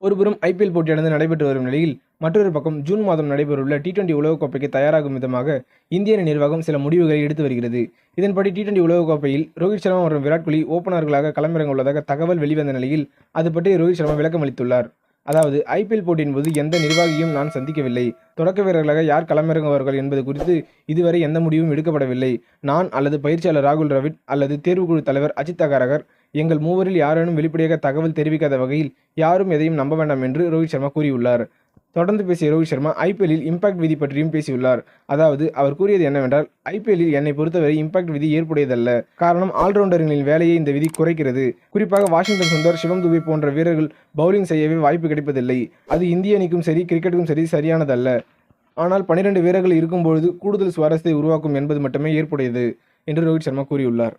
ஒருபுறம் ஐபிஎல் போட்டியானது நடைபெற்று வரும் நிலையில், மற்றொரு பக்கம் ஜூன் மாதம் நடைபெறவுள்ள டி20 உலகக்கோப்பைக்கு தயாராகும் விதமாக இந்திய அணி நிர்வாகம் சில முடிவுகளை எடுத்து வருகிறது. இதன்படி டி20 உலகக்கோப்பையில் ரோஹித் சர்மா மற்றும் விராட் கோலி ஓபனர்களாக களமிறங்க உள்ளதாக தகவல் வெளிவந்த நிலையில், அது பற்றி ரோஹித் சர்மா விளக்கம் அளித்துள்ளார். அதாவது, ஐபிஎல் போட்டியின் போது எந்த நிர்வாகியும் நான் சந்திக்கவில்லை. தொடக்க வீரர்களாக யார் களமிறங்குவார்கள் என்பது குறித்து இதுவரை எந்த முடிவும் எடுக்கப்படவில்லை. நான் அல்லது பயிற்சியாளர் ராகுல் டிராவிட் அல்லது தேர்வுக்குழு தலைவர் அஜித் அகர்கர் எங்கள் மூவரில் யாரேனும் வெளிப்படையாக தகவல் தெரிவிக்காத வகையில் யாரும் எதையும் நம்ப வேண்டாம் என்று ரோஹித் சர்மா கூறியுள்ளார். தொடர்ந்து பேசிய ரோஹித் சர்மா ஐபிஎல்லில் இம்பாக்ட் விதி பற்றியும் பேசியுள்ளார். அதாவது, அவர் கூறியது என்னவென்றால், ஐபிஎல்லில் என்னை பொறுத்தவரை இம்பாக்ட் விதி ஏற்புடையதல்ல. காரணம், ஆல்ரவுண்டர்களின் வேலையை இந்த விதி குறைக்கிறது. குறிப்பாக வாஷிங்டன் சுந்தர், சிவம் துபே போன்ற வீரர்கள் பவுலிங் செய்யவே வாய்ப்பு கிடைப்பதில்லை. அது இந்திய அணிக்கும் சரி, கிரிக்கெட்டுக்கும் சரி சரியானதல்ல. ஆனால் 12 வீரர்கள் இருக்கும்பொழுது கூடுதல் சுவாரஸ்யத்தை உருவாக்கும் என்பது மட்டுமே ஏற்புடையது என்று ரோஹித் சர்மா கூறியுள்ளார்.